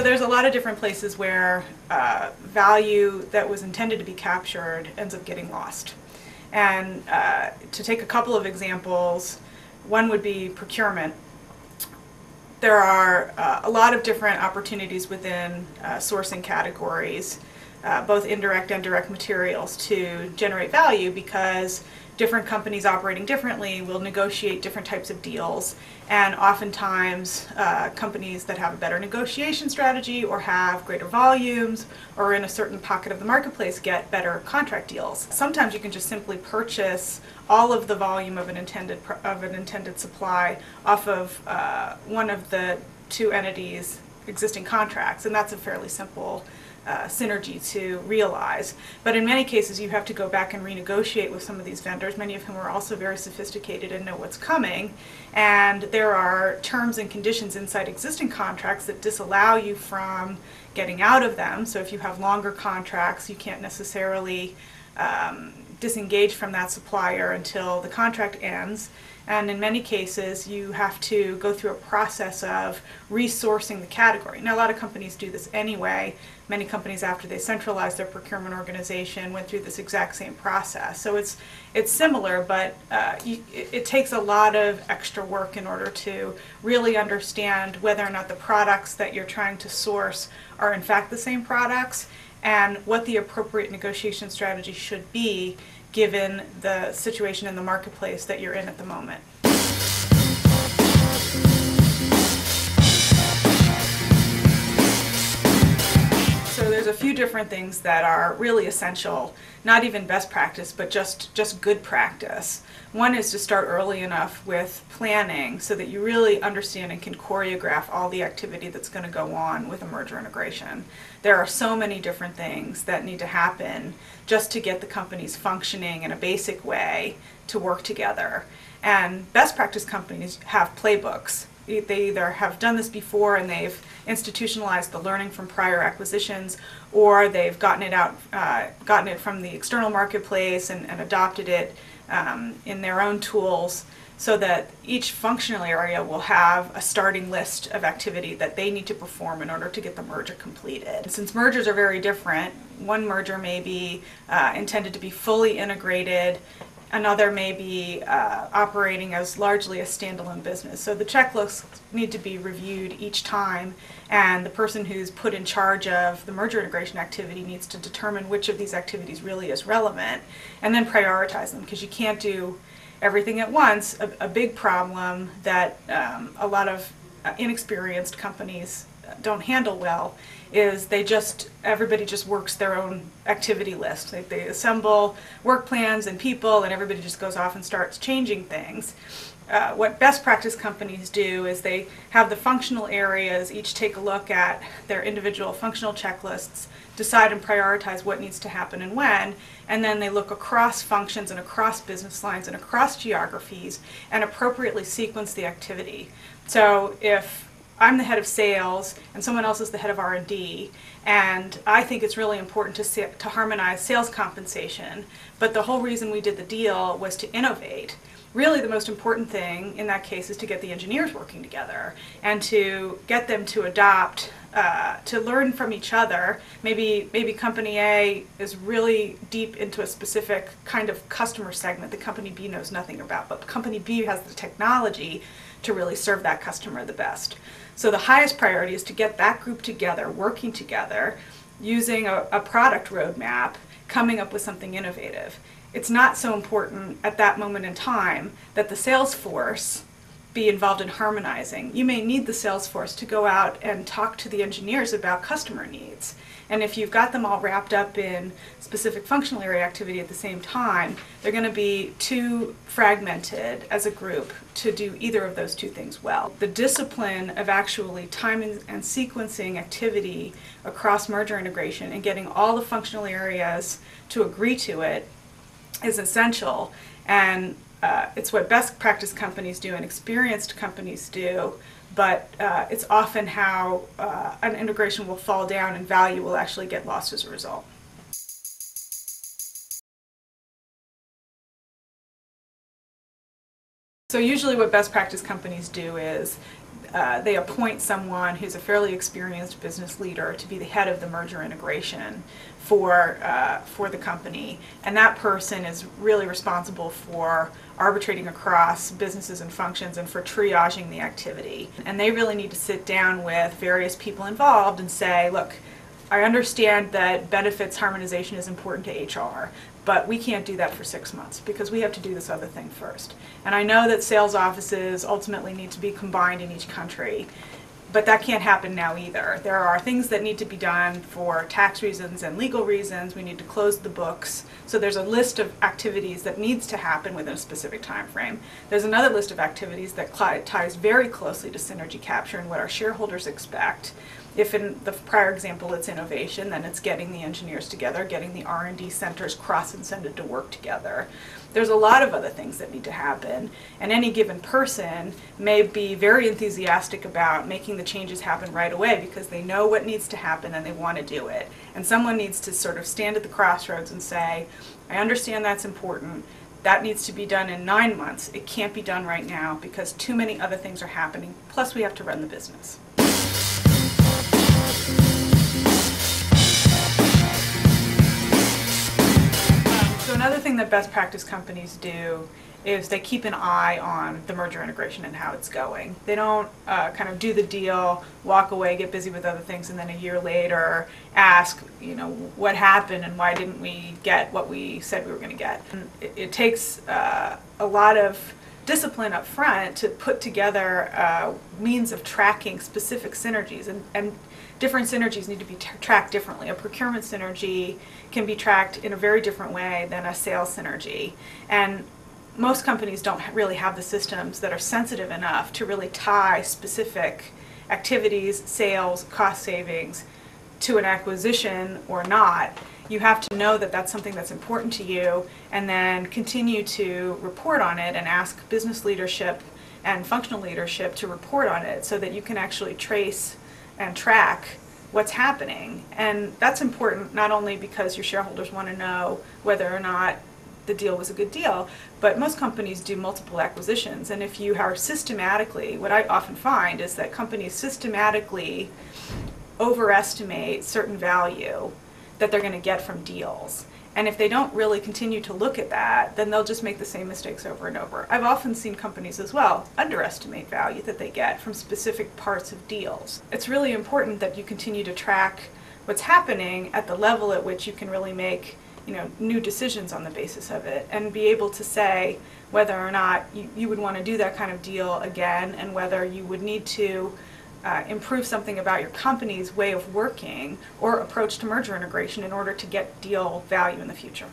there's a lot of different places where value that was intended to be captured ends up getting lost. And to take a couple of examples, one would be procurement. There are a lot of different opportunities within sourcing categories, both indirect and direct materials, to generate value, because different companies operating differently will negotiate different types of deals, and oftentimes companies that have a better negotiation strategy or have greater volumes or in a certain pocket of the marketplace get better contract deals. Sometimes you can just simply purchase all of the volume of an intended supply off of one of the two entities' existing contracts, and that's a fairly simple synergy to realize. But in many cases you have to go back and renegotiate with some of these vendors, many of whom are also very sophisticated and know what's coming, and there are terms and conditions inside existing contracts that disallow you from getting out of them. So if you have longer contracts, you can't necessarily disengage from that supplier until the contract ends. And in many cases, you have to go through a process of resourcing the category. Now, a lot of companies do this anyway. Many companies, after they centralized their procurement organization, went through this exact same process. So it's similar, but it takes a lot of extra work in order to really understand whether or not the products that you're trying to source are in fact the same products, and what the appropriate negotiation strategy should be given the situation in the marketplace that you're in at the moment. So there's a few different things that are really essential, not even best practice, but just good practice. One is to start early enough with planning so that you really understand and can choreograph all the activity that's going to go on with a merger integration. There are so many different things that need to happen just to get the companies functioning in a basic way to work together. And best practice companies have playbooks. They either have done this before and they've institutionalized the learning from prior acquisitions, or they've gotten it from the external marketplace and adopted it in their own tools, so that each functional area will have a starting list of activity that they need to perform in order to get the merger completed. Since mergers are very different, one merger may be intended to be fully integrated, another may be operating as largely a standalone business. So the checklists need to be reviewed each time, and the person who's put in charge of the merger integration activity needs to determine which of these activities really is relevant and then prioritize them, because you can't do everything at once. A big problem that a lot of inexperienced companies don't handle well is everybody just works their own activity list. They assemble work plans and people, and everybody just goes off and starts changing things. What best practice companies do is they have the functional areas each take a look at their individual functional checklists, decide and prioritize what needs to happen and when, and then they look across functions and across business lines and across geographies and appropriately sequence the activity. So if I'm the head of sales and someone else is the head of R&D, and I think it's really important to harmonize sales compensation, but the whole reason we did the deal was to innovate. Really the most important thing in that case is to get the engineers working together and to get them to adopt, to learn from each other. Maybe company A is really deep into a specific kind of customer segment that company B knows nothing about, but company B has the technology to really serve that customer the best. So the highest priority is to get that group together, working together, using a product roadmap, coming up with something innovative. It's not so important at that moment in time that the sales force be involved in harmonizing. You may need the sales force to go out and talk to the engineers about customer needs. And if you've got them all wrapped up in specific functional area activity at the same time, they're going to be too fragmented as a group to do either of those two things well. The discipline of actually timing and sequencing activity across merger integration and getting all the functional areas to agree to it is essential, and it's what best practice companies do and experienced companies do, but it's often how an integration will fall down and value will actually get lost as a result. So usually what best practice companies do is they appoint someone who's a fairly experienced business leader to be the head of the merger integration for the company, and that person is really responsible for arbitrating across businesses and functions and for triaging the activity. And they really need to sit down with various people involved and say, look, I understand that benefits harmonization is important to HR, but we can't do that for 6 months because we have to do this other thing first. And I know that sales offices ultimately need to be combined in each country, but that can't happen now either. There are things that need to be done for tax reasons and legal reasons. We need to close the books. So there's a list of activities that needs to happen within a specific time frame. There's another list of activities that ties very closely to synergy capture and what our shareholders expect. If in the prior example it's innovation, then it's getting the engineers together, getting the R&D centers cross-incented to work together. There's a lot of other things that need to happen, and any given person may be very enthusiastic about making the changes happen right away because they know what needs to happen and they want to do it. And someone needs to sort of stand at the crossroads and say, I understand that's important. That needs to be done in 9 months. It can't be done right now because too many other things are happening, plus we have to run the business. So another thing that best practice companies do is they keep an eye on the merger integration and how it's going. They don't kind of do the deal, walk away, get busy with other things, and then a year later ask, what happened and why didn't we get what we said we were going to get. And it takes a lot of discipline up front to put together means of tracking specific synergies, and different synergies need to be tracked differently. A procurement synergy can be tracked in a very different way than a sales synergy, and most companies don't really have the systems that are sensitive enough to really tie specific activities, sales, cost savings to an acquisition or not. You have to know that that's something that's important to you and then continue to report on it and ask business leadership and functional leadership to report on it so that you can actually trace and track what's happening. And that's important not only because your shareholders want to know whether or not the deal was a good deal, but most companies do multiple acquisitions, and if you are systematically, what I often find is that companies systematically overestimate certain value that they're going to get from deals. And if they don't really continue to look at that, then they'll just make the same mistakes over and over. I've often seen companies as well underestimate value that they get from specific parts of deals. It's really important that you continue to track what's happening at the level at which you can really make new decisions on the basis of it, and be able to say whether or not you would want to do that kind of deal again, and whether you would need to improve something about your company's way of working or approach to merger integration in order to get deal value in the future.